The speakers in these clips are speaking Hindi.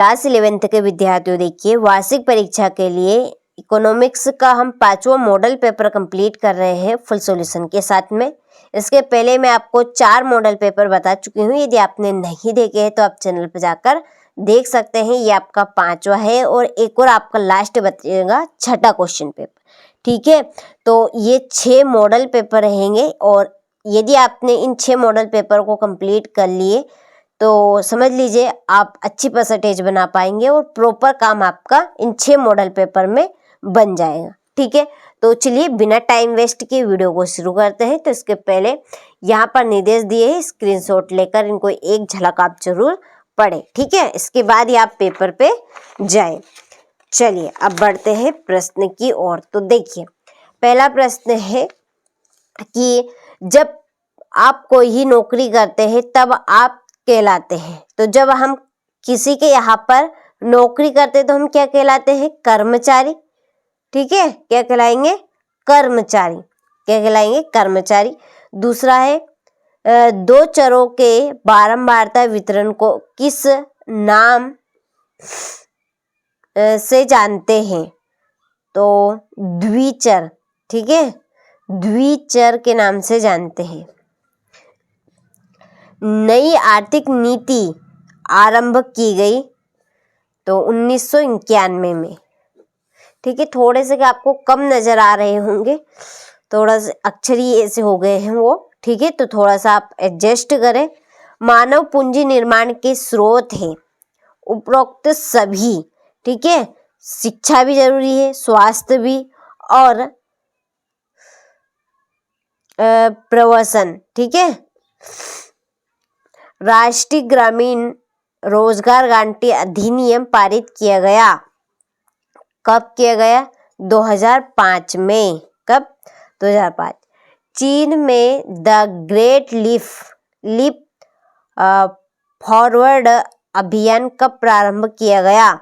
क्लास 11th के विद्यार्थियों, देखिए वार्षिक परीक्षा के लिए इकोनॉमिक्स का हम 5वां मॉडल पेपर कंप्लीट कर रहे हैं फुल सॉल्यूशन के साथ में। इसके पहले मैं आपको 4 मॉडल पेपर बता चुकी हूँ। यदि आपने नहीं देखे हैं तो आप चैनल पर जाकर देख सकते हैं। ये आपका 5वां है और एक और आपका लास्ट बचेगा 6ठा क्वेश्चन पेपर। ठीक है, तो ये 6 मॉडल पेपर रहेंगे और यदि आपने इन 6 मॉडल पेपर को कंप्लीट कर लिए तो समझ लीजिए आप अच्छी परसेंटेज बना पाएंगे और प्रॉपर काम आपका इन 6 मॉडल पेपर में बन जाएगा। ठीक है, तो चलिए बिना टाइम वेस्ट के वीडियो को शुरू करते हैं। तो इसके पहले यहाँ पर निर्देश दिए हैं, स्क्रीनशॉट लेकर इनको एक झलक आप जरूर पढ़ें। ठीक है, इसके बाद ही आप पेपर पे जाएं। चलिए अब बढ़ते हैं प्रश्न की ओर। तो देखिए पहला प्रश्न है कि जब आप कोई ही नौकरी करते हैं तब आप कहलाते हैं। तो जब हम किसी के यहाँ पर नौकरी करते हैं तो हम क्या कहलाते हैं? कर्मचारी। ठीक है, क्या कहलाएंगे? कर्मचारी। क्या कहलाएंगे? कर्मचारी। दूसरा है दो चरों के बारंबारता वितरण को किस नाम से जानते हैं? तो द्विचर। ठीक है, द्विचर के नाम से जानते हैं। नई आर्थिक नीति आरंभ की गई तो 1991 में। ठीक है, थोड़े से आपको कम नजर आ रहे होंगे, थोड़ा सा अक्षर ही ऐसे हो गए हैं वो। ठीक है, तो थोड़ा सा आप एडजस्ट करें। मानव पूंजी निर्माण के स्रोत है उपरोक्त सभी। ठीक है, शिक्षा भी जरूरी है, स्वास्थ्य भी और प्रवसन। ठीक है, राष्ट्रीय ग्रामीण रोजगार गारंटी अधिनियम पारित किया गया। कब किया गया? 2005 में। कब? 2005। चीन में द ग्रेट लीप फॉरवर्ड अभियान कब प्रारंभ किया गया?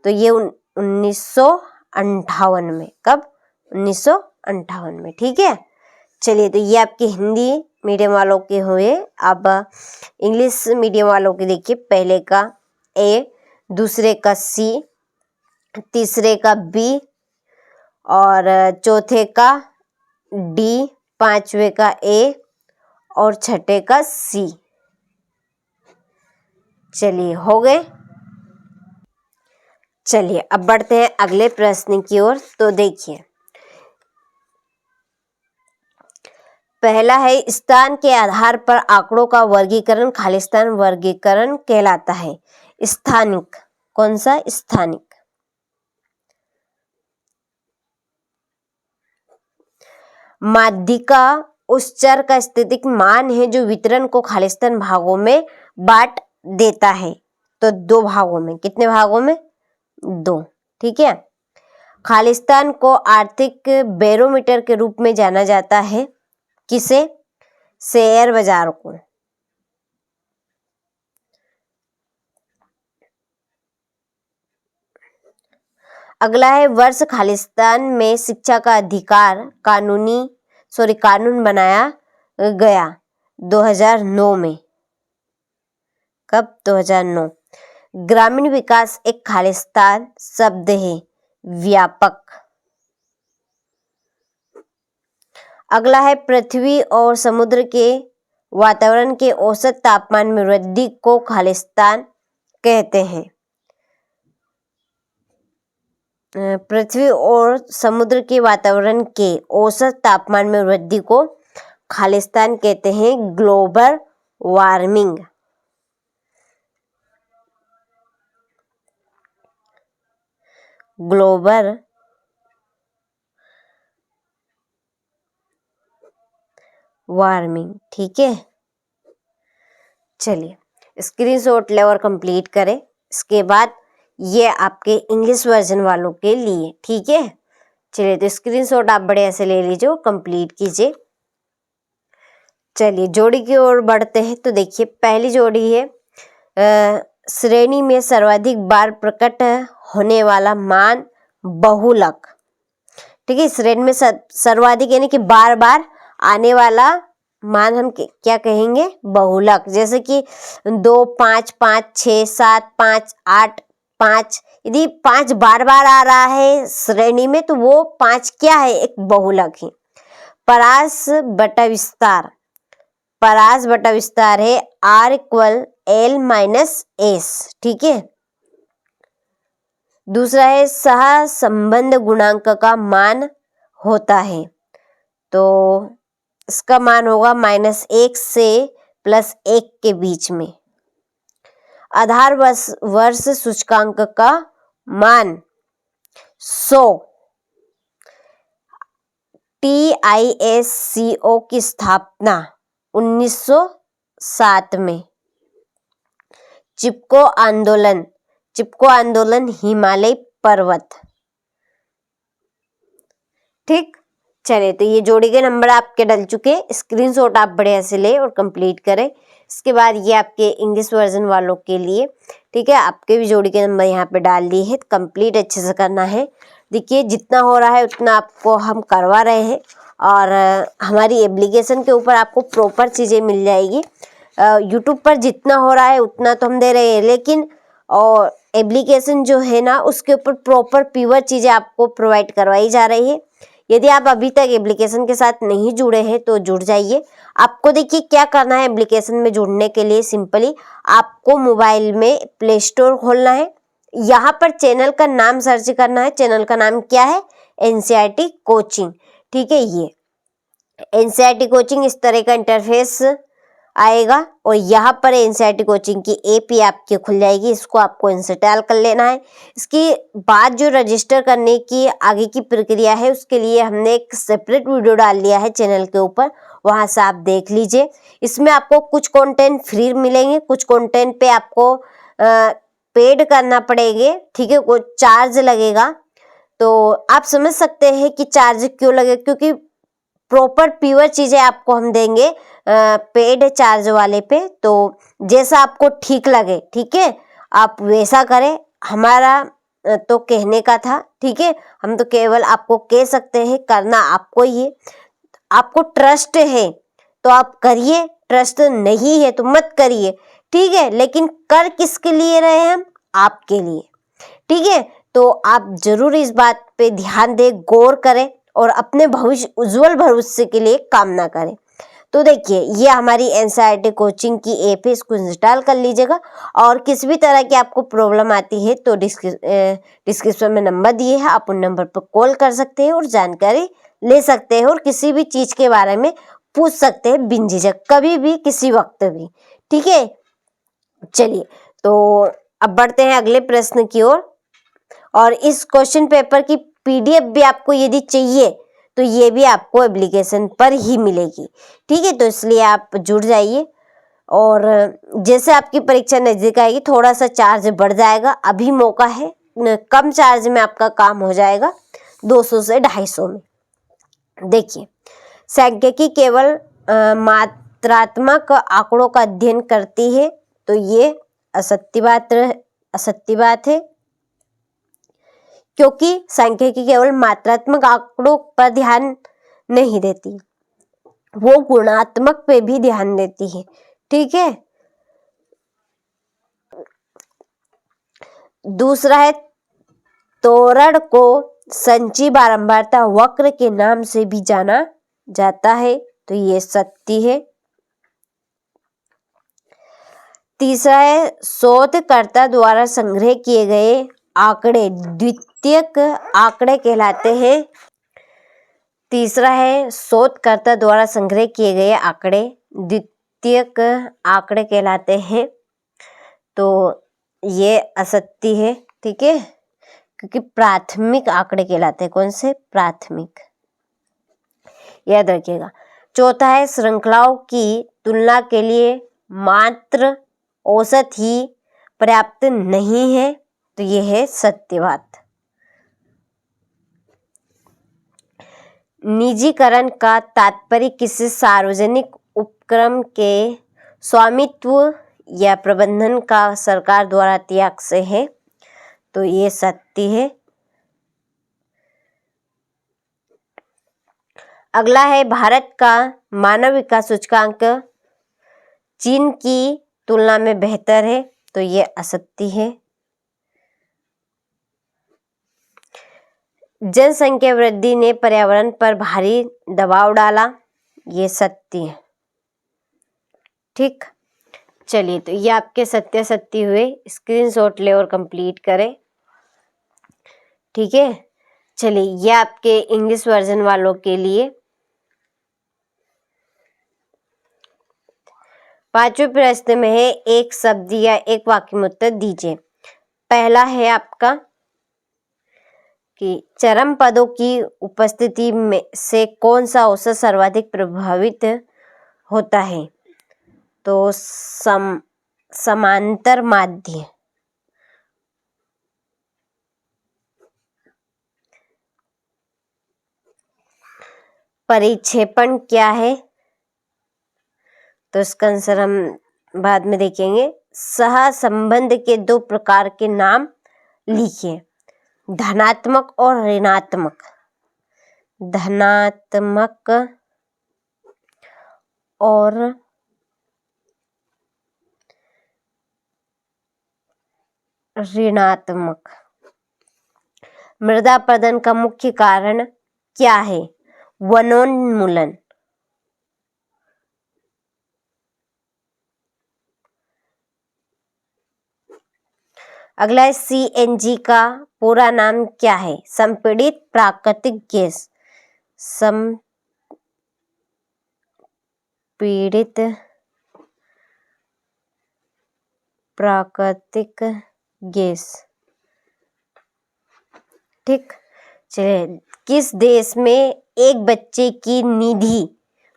तो ये 1958 में। कब? 1958 में। ठीक है, चलिए तो ये आपके हिंदी मीडियम वालों के हुए। अब इंग्लिश मीडियम वालों के देखिए, पहले का ए, दूसरे का सी, तीसरे का बी और चौथे का डी, पांचवे का ए और छठे का सी। चलिए हो गए। चलिए अब बढ़ते हैं अगले प्रश्न की ओर। तो देखिए पहला है स्थान के आधार पर आंकड़ों का वर्गीकरण खालिस्तान वर्गीकरण कहलाता है। स्थानिक। कौन सा? स्थानिक। माध्यिका उस चर का स्थितिक मान है जो वितरण को खालिस्तान भागों में बांट देता है। तो 2 भागों में। कितने भागों में? 2। ठीक है, खालिस्तान को आर्थिक बैरोमीटर के रूप में जाना जाता है। किसे? शेयर बाजार को। अगला है वर्ष खालिस्तान में शिक्षा का अधिकार कानून बनाया गया। 2009 में। कब? 2009। ग्रामीण विकास एक खालिस्तान शब्द है, व्यापक। अगला है पृथ्वी और समुद्र के वातावरण के औसत तापमान में वृद्धि को खालिस्तान कहते हैं। पृथ्वी और समुद्र के वातावरण के औसत तापमान में वृद्धि को खालिस्तान कहते हैं, ग्लोबल वार्मिंग। Global warming. ठीक है, चलिए स्क्रीनशॉट ले और कंप्लीट करें। इसके बाद ये आपके इंग्लिश वर्जन वालों के लिए। ठीक है, चलिए तो स्क्रीनशॉट आप बढ़िया से ले लीजिए और कंप्लीट कीजिए। चलिए जोड़ी की ओर बढ़ते हैं। तो देखिए पहली जोड़ी है श्रेणी में सर्वाधिक बार प्रकट होने वाला मान बहुलक। ठीक है, श्रेणी में सर्वाधिक यानी कि बार बार आने वाला मान हम क्या कहेंगे? बहुलक। जैसे कि 2, 5, 5, 6, 7, 5, 8, 5। यदि 5 बार बार आ रहा है श्रेणी में तो वो 5 क्या है, एक बहुलक है। परास बटा विस्तार, परास बटा विस्तार है R equal L minus S, ठीक है। दूसरा है सह संबंध गुणांक का मान होता है, तो इसका मान होगा -1 से +1 के बीच में। आधार वर्ष सूचकांक का मान 100। TISCO की स्थापना 1907 में। चिपको आंदोलन हिमालय पर्वत, ठीक। चलिए, तो ये जोड़ी के नंबर आपके डल चुके हैं। स्क्रीनशॉट आप बढ़िया से ले और कंप्लीट करें। इसके बाद ये आपके इंग्लिश वर्जन वालों के लिए, ठीक है, आपके भी जोड़ी के नंबर यहाँ पे डाल दिए हैं। कंप्लीट अच्छे से करना है। देखिए, जितना हो रहा है उतना आपको हम करवा रहे हैं और हमारी एप्लीकेशन के ऊपर आपको प्रॉपर चीज़ें मिल जाएगी। यूट्यूब पर जितना हो रहा है उतना तो हम दे रहे हैं, लेकिन और एप्लीकेशन जो है ना उसके ऊपर प्रॉपर प्योर चीज़ें आपको प्रोवाइड करवाई जा रही है। यदि आप अभी तक एप्लीकेशन के साथ नहीं जुड़े हैं तो जुड़ जाइए। आपको देखिए क्या करना है एप्लीकेशन में जुड़ने के लिए, सिंपली आपको मोबाइल में प्ले स्टोर खोलना है। यहाँ पर चैनल का नाम सर्च करना है। चैनल का नाम क्या है, NCERT कोचिंग, ठीक है। ये NCERT कोचिंग इस तरह का इंटरफेस आएगा और यहाँ पर NCERT कोचिंग की ऐप ही आपकी खुल जाएगी। इसको आपको इंस्टॉल कर लेना है। इसकी बाद जो रजिस्टर करने की आगे की प्रक्रिया है उसके लिए हमने एक सेपरेट वीडियो डाल दिया है चैनल के ऊपर, वहाँ से आप देख लीजिए। इसमें आपको कुछ कंटेंट फ्री मिलेंगे, कुछ कंटेंट पे आपको पेड करना पड़ेगा, ठीक है, कुछ चार्ज लगेगा। तो आप समझ सकते हैं कि चार्ज क्यों लगे, क्योंकि प्रॉपर प्योर चीज़ें आपको हम देंगे पेड चार्ज वाले पे। तो जैसा आपको ठीक लगे, ठीक है, आप वैसा करें। हमारा तो कहने का था, ठीक है, हम तो केवल आपको कह सकते हैं, करना आपको ही है। आपको ट्रस्ट है तो आप करिए, ट्रस्ट नहीं है तो मत करिए, ठीक है। लेकिन कर किसके लिए रहे हैं हम, आपके लिए, ठीक है। तो आप जरूर इस बात पे ध्यान दें, गौर करें और अपने भविष्य उज्जवल भविष्य के लिए कामना करें। तो देखिए, ये हमारी NCERT कोचिंग की ऐप है, इसको इंस्टॉल कर लीजिएगा। और किसी भी तरह की आपको प्रॉब्लम आती है तो डिस्क्रिप्शन में नंबर दिए हैं, आप उन नंबर पर कॉल कर सकते हैं और जानकारी ले सकते हैं और किसी भी चीज़ के बारे में पूछ सकते हैं बिन झिझक, कभी भी, किसी वक्त भी, ठीक है। चलिए, तो अब बढ़ते हैं अगले प्रश्न की ओर। और इस क्वेश्चन पेपर की PDF भी आपको यदि चाहिए तो ये भी आपको एप्लीकेशन पर ही मिलेगी, ठीक है। तो इसलिए आप जुड़ जाइए और जैसे आपकी परीक्षा नजदीक आएगी थोड़ा सा चार्ज बढ़ जाएगा। अभी मौका है, कम चार्ज में आपका काम हो जाएगा, 200 से 250 में। देखिए, सांख्यिकी केवल मात्रात्मक आंकड़ों का अध्ययन करती है, तो ये असत्य बात है, क्योंकि सांख्यिकी केवल मात्रात्मक आंकड़ों पर ध्यान नहीं देती, वो गुणात्मक पे भी ध्यान देती है, ठीक है। दूसरा है त्वरण को संचयी बारंबारता वक्र के नाम से भी जाना जाता है, तो ये सत्य है। तीसरा है शोधकर्ता द्वारा संग्रह किए गए आंकड़े द्वितीयक आंकड़े कहलाते हैं। तीसरा है शोधकर्ता द्वारा संग्रह किए गए आंकड़े द्वितीयक आंकड़े कहलाते हैं, तो ये असत्य है, ठीक है, क्योंकि प्राथमिक आंकड़े कहलाते हैं। कौन से, प्राथमिक, याद रखिएगा। चौथा है श्रृंखलाओं की तुलना के लिए मात्र औसत ही पर्याप्त नहीं है, तो ये है सत्य बात। निजीकरण का तात्पर्य किसी सार्वजनिक उपक्रम के स्वामित्व या प्रबंधन का सरकार द्वारा त्याग से है, तो ये सत्य है। अगला है भारत का मानव विकास सूचकांक चीन की तुलना में बेहतर है, तो ये असत्य है। जनसंख्या वृद्धि ने पर्यावरण पर भारी दबाव डाला, ये सत्य है। ठीक, चलिए तो ये आपके सत्य सत्य हुए, स्क्रीनशॉट ले और कंप्लीट करें। ठीक है, चलिए ये आपके इंग्लिश वर्जन वालों के लिए 5वें प्रश्न में है, एक शब्द या एक वाक्य में उत्तर दीजिए। पहला है आपका कि चरम पदों की उपस्थिति में से कौन सा औसत सर्वाधिक प्रभावित होता है? तो समांतर माध्य। परिक्षेपण क्या है? तो इसका आंसर हम बाद में देखेंगे। सहसंबंध के 2 प्रकार के नाम लिखिए, धनात्मक और ऋणात्मक। धनात्मक और ऋणात्मक। मृदा अपरदन का मुख्य कारण क्या है? वनोन्मूलन। अगला है CNG का पूरा नाम क्या है? संपीड़ित प्राकृतिक गैस। संपीड़ित प्राकृतिक गैस। ठीक, चलिए किस देश में एक बच्चे की निधि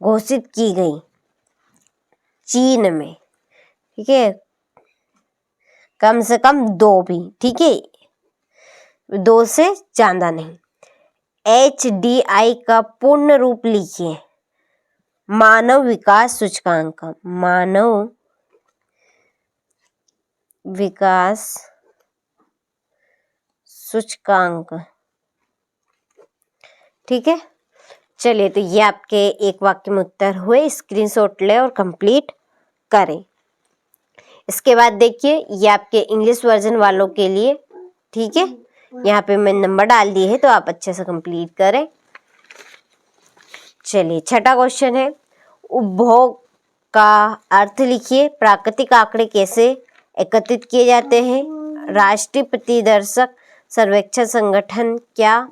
घोषित की गई? चीन में। ठीक है, कम से कम 2 भी, ठीक है, 2 से ज्यादा नहीं। HDI का पूर्ण रूप लिखिए। मानव विकास सूचकांक। मानव विकास सूचकांक। ठीक है, चलिए तो ये आपके एक वाक्य में उत्तर हुए, स्क्रीनशॉट ले और कंप्लीट करें। इसके बाद देखिए ये आपके इंग्लिश वर्जन वालों के लिए, ठीक है, यहाँ पे मैं नंबर डाल दिए है तो आप अच्छे से कंप्लीट करें। चलिए छठा क्वेश्चन है, उपभोग का अर्थ लिखिए। प्राकृतिक आंकड़े कैसे एकत्रित किए जाते हैं? राष्ट्रीय प्रतिदर्शक सर्वेक्षण संगठन क्या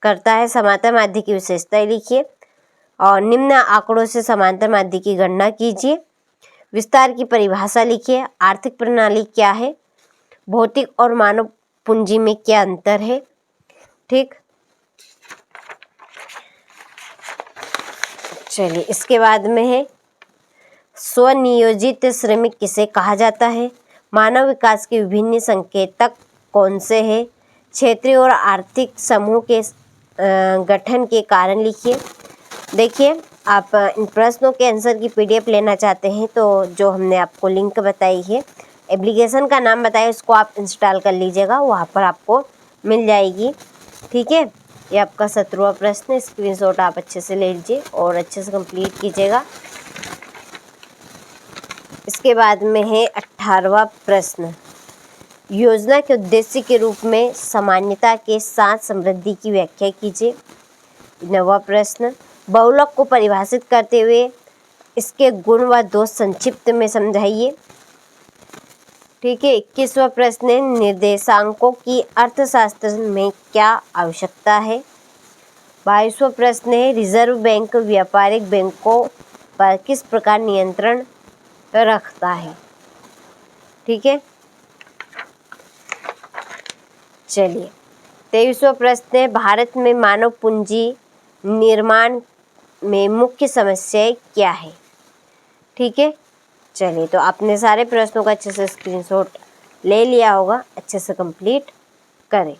करता है? समांतर माध्य की विशेषताएं लिखिए और निम्न आंकड़ों से समांतर माध्य की गणना कीजिए। विस्तार की परिभाषा लिखिए। आर्थिक प्रणाली क्या है? भौतिक और मानव पूंजी में क्या अंतर है? ठीक, चलिए इसके बाद में है, स्वनियोजित श्रमिक किसे कहा जाता है? मानव विकास के विभिन्न संकेतक कौन से हैं? क्षेत्रीय और आर्थिक समूह के गठन के कारण लिखिए। देखिए आप इन प्रश्नों के आंसर की PDF लेना चाहते हैं तो जो हमने आपको लिंक बताई है, एप्लीकेशन का नाम बताया, उसको आप इंस्टॉल कर लीजिएगा, वहाँ पर आपको मिल जाएगी। ठीक है, ये आपका 17वां प्रश्न, स्क्रीनशॉट आप अच्छे से ले लीजिए और अच्छे से कंप्लीट कीजिएगा। इसके बाद में है 18वां प्रश्न, योजना के उद्देश्य के रूप में सामान्यता के साथ समृद्धि की व्याख्या कीजिए। 9वां प्रश्न, बहुलक को परिभाषित करते हुए इसके गुण व दोष संक्षिप्त में समझाइए। ठीक है, 21वां प्रश्न है, निर्देशांकों की अर्थशास्त्र में क्या आवश्यकता है? 22वां प्रश्न है, रिजर्व बैंक व्यापारिक बैंकों पर किस प्रकार नियंत्रण रखता है? ठीक है, चलिए 23वां प्रश्न है, भारत में मानव पूंजी निर्माण में मुख्य समस्याएं क्या है? ठीक है, चलिए तो आपने सारे प्रश्नों का अच्छे से स्क्रीनशॉट ले लिया होगा, अच्छे से कंप्लीट करें।